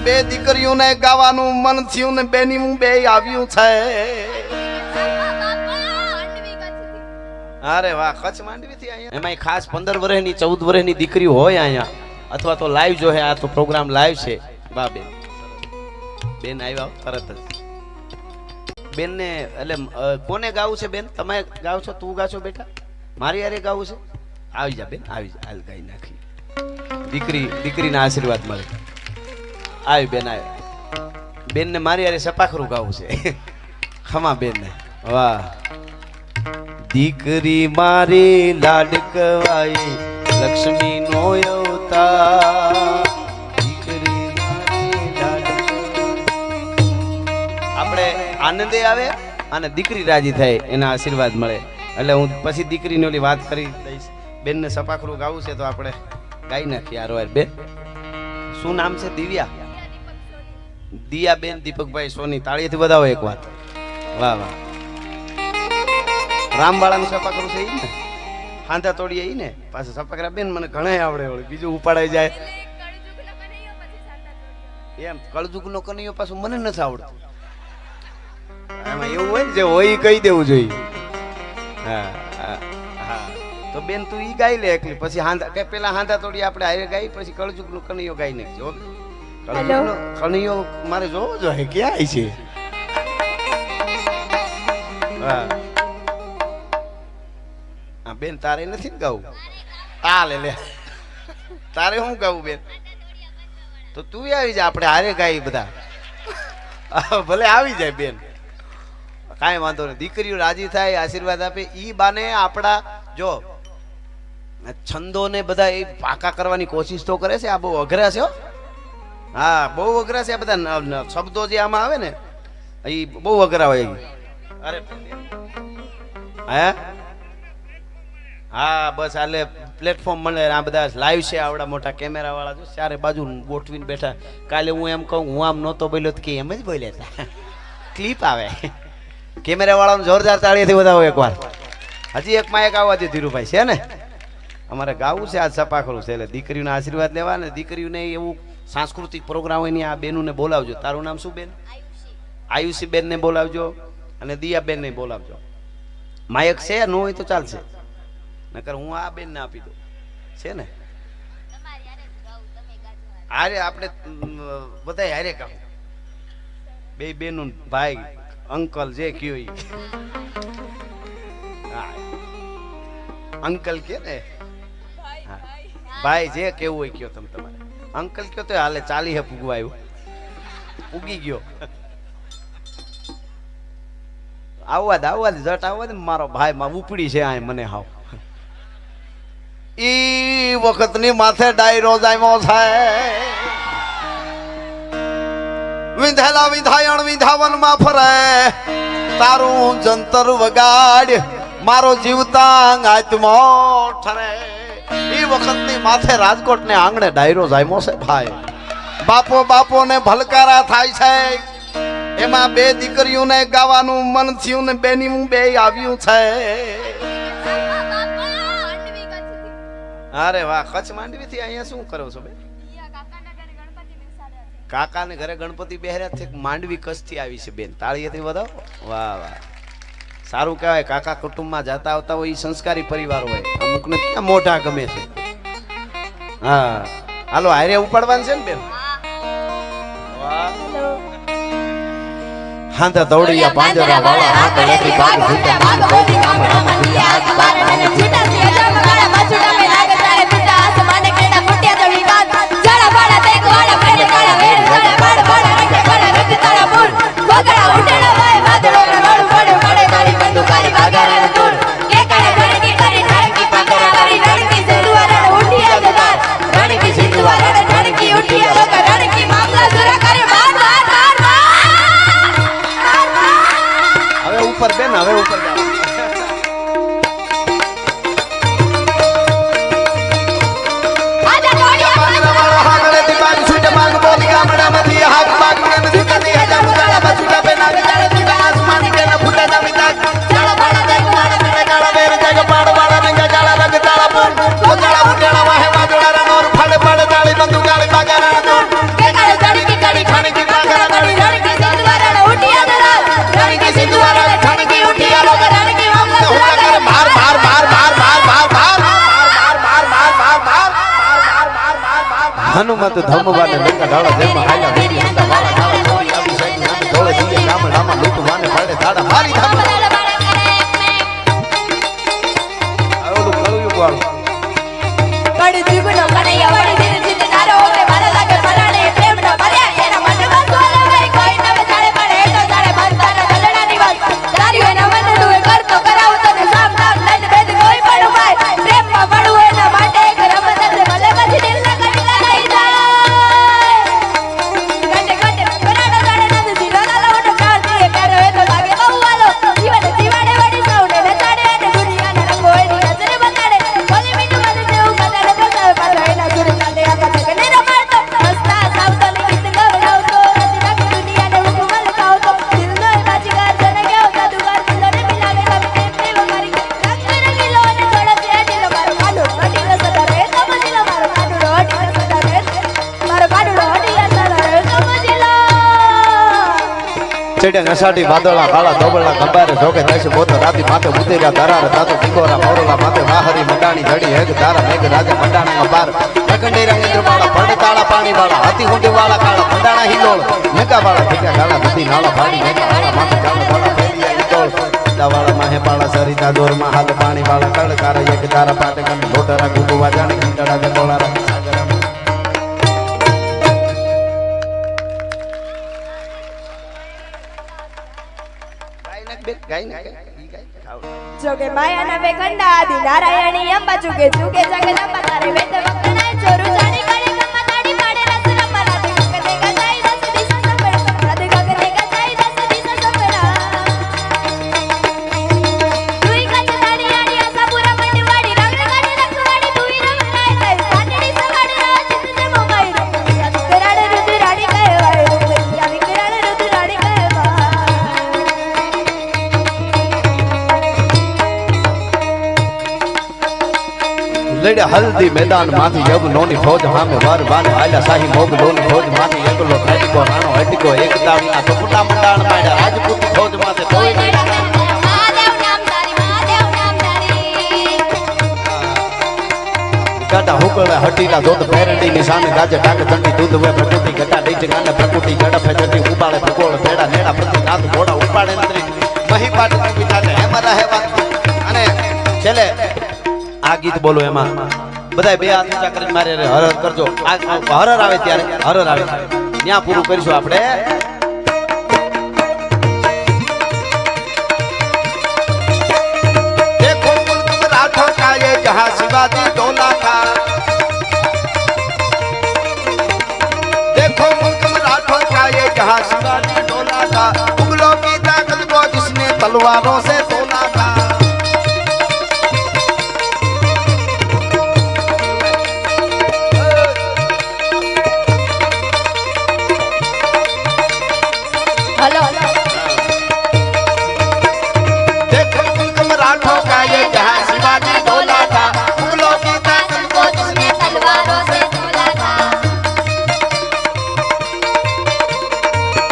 બે દીકરીઓને ગાવાનું મન થયું ને બેની હું બે આવ્યું છે. અરે વાહ, કચ્છ માંડવી થી અહીંયા એમાં ખાસ 15 વર્ષની 14 વર્ષની દીકરી હોય અહીંયા અથવા તો લાઈવ જો હે. આ તો પ્રોગ્રામ લાઈવ છે. વાહ બેન, બેન આવ્યા તરત જ. બેન ને એટલે કોને ગાવું છે બેન? તમે ગાવ છો? તું ગાશો બેટા? મારી યારે ગાવું છે? આવી જા બેન, આવી જા. હાલ ગાઈ નાખી. દીકરીના આશીર્વાદ મળે. આવી બેન, આવી બેન ને મારી યારે સપાખરું ગાવું છે. ખમા બેન ને. વાહ, દીકરી મારી લાડકવાઈ લક્ષ્મી નો અવતાર. દીકરી મારી આપણે આનંદે આવે અને દીકરી રાજી થાય એના આશીર્વાદ મળે. એટલે હું પછી દીકરીની ઓલી વાત કરી દઈશ. બેન ને સપાખરું ગાવું છે તો આપણે ગાઈ નાખીએ. આરોવાર બેન, શું નામ છે? દિવ્યા, દિયા બેન, દીપકભાઈ સોની. તાળીથી બધાવો એક વાર. વાહ વાહ. રામવાળાનું સપાકરું છે ઈ ને, હાંધા તોડીએ ઈ ને. પાછું સપાકરા બેન મને ઘણા આવડે. બીજું ઉપાડાઈ જાય એમ. કળજુગ નો કનૈયો પાછું મને નથી આવડતું. એમાં એવું હોય ને, જે હોય કહી દેવું જોઈએ. હા હા. તો બેન તું ઈ ગાઈ લે એકલી, પછી હાંધા કે પેલા હાંધા તોડી આપણે હારે ગાઈ, પછી કળજુગ નો કનૈયો ગાઈ નાખજો. કળજુગ નો કનૈયો મારે જોવો જોઈએ ક્યાં છે. હા બેન, તારે નથી ને ગાવું? આ લે લે, તારે શું ગાવું બેન? તો તું આવી જા, આપણે હારે ગાઈ બધા. ભલે આવી જાય બેન, કાંઈ વાંધો નહીં. દીકરીઓ રાજી થાય, આશીર્વાદ આપે. ઈ બાને આપણા જો છંદો ને બધા એ પાકા કરવાની કોશિશ તો કરે છે. આ બહુ અઘરા છે. હા, બહુ અઘરા છે આ બધા શબ્દો જે આમાં આવે ને, એ બહુ અઘરા હોય. અરે હે, હા બસ હાલે પ્લેટફોર્મ મળે. આ બધા લાઈવ છે, આવડા મોટા કેમેરા વાળા જો ચારે બાજુ ગોઠવીને બેઠા. કાલે હું એમ કહું હું આમ નહોતો બોલ્યો કે એમ જ બોલ્યા હતા. ક્લિપ આવે. કેમેરા વાળાનું જોરદાર તાળીથી વધાવો એકવાર. હજી એક માં એક આવવા દે ધીરુભાઈ. છે ને અમારે ગાવું છે આજ સપાખરું છે. એટલે દીકરીઓના આશીર્વાદ લેવા ને દીકરીઓને એવું સાંસ્કૃતિક પ્રોગ્રામ હોય ને આ બેનોને બોલાવજો. તારું નામ શું બેન? આયુષી બેન ને બોલાવજો અને દિયા બેન ને બોલાવજો. માયક છે ન હોય તો ચાલશે, નકર હું આ બેન ને આપી દઉં. છે ને હારે આપણે બધા હારે કહું. બે બેનું ભાઈ અંકલ જે કયો ઈ. અંકલ કે ને, ભાઈ જે કેવું હોય કયો તમે. તમારે અંકલ કયો તો હાલે. 40 પૂગવા આવ્યું, ઉગી ગયો. આવવા દે જટ આવવા દે. મારો ભાઈ માં ઉપડી છે આ મને હાવ. ઈ વખતની માથે ડાયરો જામ્યો છે. વિંધેલા વિધાયણ વિધાવન માં ફરે, તારું જંતર વગાડ મારો જીવતાંગ આત્મો ઠરે. ઈ વખતની માથે રાજકોટ ને આંગણે ડાયરો જામ્યો છે ભાઈ. બાપો ને ભલકારા થાય છે. એમાં બે દીકરીઓને ગાવાનું મન થયું ને બેની હું બે આવ્યું છે. અરે વાહ, કચ્છ માંડવી થી અહીંયા શું કરો છો બેન? કાકા ને ઘરે ગણપતિ બેહર્યા છે. માંડવી કચ્છ થી આવી છે બેન. તાળીએથી વધાવો. વાહ વાહ, સારું કહેવાય. કાકા કુટુંબમાં જતા આવતા હોય, સંસ્કારી પરિવાર હોય. અમુક ને ક્યાં મોઢા ગમે છે. હા હાલો, હારે ઉપાડવાનું છે ને બેન? હાંધા દોડિયા પાંજરા વાળા હાથ નથી ભાગ છૂટા ભાગ બોલી ગામડામાં દિયા અખબાર અને છૂટા છે જમગાડા પાછુડા મે લાગે તારે પિતા આસમાને કેડા ફૂટ્યા દળી વાત જડા પાડા તે ગોડા પેડે તાળા વેડ તાળા પાડ પાડ રટે પાડ રટ તાળા બોલ બગડા ઉટેડા ભાઈ વાદળો રડ પડે પડે તાળી બંદૂકારી વાગારા દૂર કે કાળે ધણકી કરી ધણકી પકડા કરી રણકી સિંધુઆ રડ ઉઠિયા જદાર રણકી સિંધુઆ રડ ધણકી ઉઠિયા લોક રણકી મામલા સુરા કરે માર માર માર માર. હવે ઉપર બેન, હવે ઉપર જાવ. હનુમત ધમવાને લંકા ઢાળા જેમાં હાલા વેરી હંતા વાળા ઢાળા ચોરી આવી સાઈડ નામે ધોળે જીએ ગામડામાં લૂંટવાને પડે ધાડા મારી ધામ ઓલું કળુયું વાળું કડ જીવનો કનૈયા વળી દિન જીત તારો ઓરે મારા લાગે પરાણે પ્રેમ ન ભર્યા એના મનમાં સોલે ભાઈ કોઈ ન જાણે પડે તો જાણે બંધાના દલડા નિવાસ તારી એના મનનું કરતો કરાવ તને સામ નામ લઈને ભેદ કોઈ પડું ભાઈ પ્રેમમાં પડું એના માટે એક રમત છે ભલે પછી દિલ ના કટકા થઈ જાય ગટે ગટે પરાડા જાણે નદ જીવાના લોટ કાઢી પ્યારો એ તો લાગે બહુ વાલો જીવન જીવાડે વડી સૌને નચાડે અને દુનિયાના રંગો એની નજરે બતાડે ભલે મીઠું મન જેવું બતાડે બતાવે પાછો એના સુર સાથે આકા છે કે રમાડતો હસતા સાવતો ગીત ગવડાવતો રચી નાખી દુનિયાને હુકુમલ ખાવતો દિલનો બાજીગાર જને કેવો જાદુગાર દિલને મિલાવે કવિ પ્રેમ મારી રંગ રંગીલો અને થોડો છે દિલ મારો કાઢો હટી સદા રે સમજી લો મારો કાઢો હટી સદા રે મારો કાઢો હટી સદા રે સમજી લો ચડે નસાટી વાદળા કાળા ધોબળા ગંબારે જોગે થાય બોતો રાતી માથે ઉતર્યા ધરાર તાતો ટીકોરા મોરલા માથે વાહરી મંડાણી જડી હેગ તારા મેઘ રાજા મંડાણા બાર પ્રકંડી રંગેન્દ્ર વાળા પડતાળા પાણી વાળા હાથી હુંડી વાળા કાળા મંડાણા હિલોળ મેઘા વાળા ઠીકા ગાળા બધી નાળા ભાડી મેઘા વાળા માથે ચાલો વાળા ફેરિયા હિલોળ દાવાળા માહે પાળા સરિતા દોરમાં હાલ પાણી વાળા કળકારા એક તારા પાટે કન ભોટરા ગુગવા જાણે કંટાળા દે બોળારા જોગે માયાના વે કંડા આદિ નારાયણી અંબા ચુકે ચુકે જગે અંબા તારે વેદ વક્તના ચોરુ જાણી કરી ગમ્મા તાડી પાડે રસ રમા રાતે ગગને ગજાઈ દસ દિશા સપડા રાતે ગગને ગજાઈ દસ દિશા સપડા તુઈ ગજ તાડી આડી આસા પૂરા મંડવાડી રંગ ગાડી રખવાડી તુઈ રમનાય થાય સાટડી સવાડી રાત ચિત્તે મોગાઈ વિકરાડે રુદરાડી કહેવાય રૂપિયા વિકરાડે રુદરાડી કહેવાય લડ્યા હલ્દી મેદાન માંથી યવનોની ફોજ સામે વાર વાને આલ્યા શાહી મોગલોની ફોજ માંથી એકલો ખાટીકો રાણો હટીકો એક દાવના ટપુટા મંડાણ પાડ્યા રાજપૂત ફોજ માંથી તોય મહાદેવ નામ તારી ગાટા હુકળે હટીલા જોત પેરંડી ની સામે ગાજે ટાક ચંડી દૂધ વે પ્રકૃતિ ગટા ડીજ ગાને પ્રકૃતિ ગડફે જટી ઉબાળે ભગોળ ભેડા નેડા પ્રતિ નાથ ઘોડા ઉપાડે અંતરી મહી પાટ વિધાને હેમાં રહે વાત અને છેલે આ ગીત બોલો એમાં બધાય બે હાથ ઊંચા કરીને મારે હર હર કરજો આ હર હર આવે ત્યારે હર હર આવે ત્યાં પૂરું કરીશું આપણે देखो मुल्क मराठा का ये जहां शिवाजी डोला था देखो मुल्क मराठा का ये जहां शिवाजी डोला था मुगलों की ताकत को जिसने तलवारों से तोला था हेलो देखो मुल्क मराठों का ये जहां शिवाजी डोला था मुगलों की ताकत को जिसने तलवारों से तोला था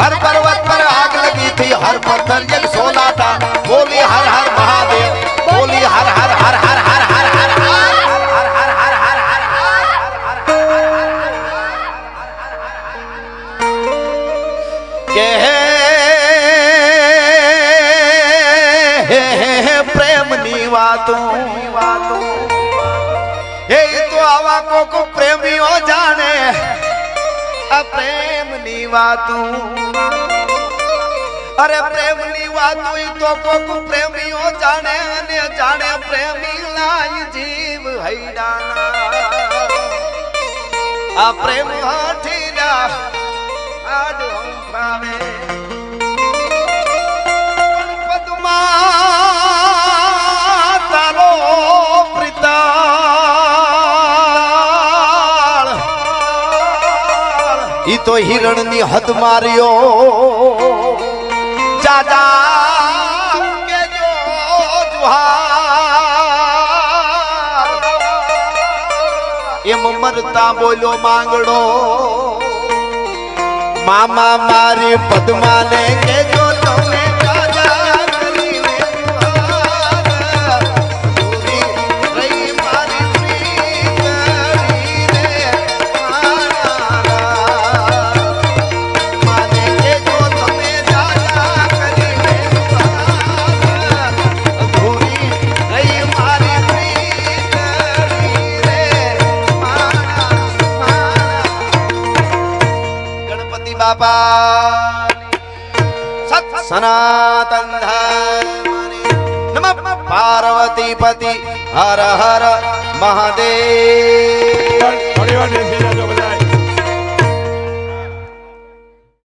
हर पर्वत पर आग लगी थी हर पत्थर जल सोला था बोली हर हर महादेव बोली हर हर हर हर हर हर हर हर हर हर हर हर प्रेम नी वातों हे तो आवा को प्रेमियों जाने प्रेम नी वातों अरे प्रेम नी वातों तो को प्रेमियों जाने ने जाने प्रेमी लाई जीव हैडाना आ प्रेम हठीला आज हम पावे पद्मा तारो प्रिताल ई तो हिरण नी हद मारियो जाजा के जो जुहार एम मरता बोलो मांगड़ो मामा मारी पद्मा ने के जो तुमने जाजा करी वे जुहार पूरी रही मारी प्रीत रे मान બાપાની સત સનાતન ધર્મની નમઃ પાર્વતી પતિ હર હર મહાદેવ. થોડી વાર બેસી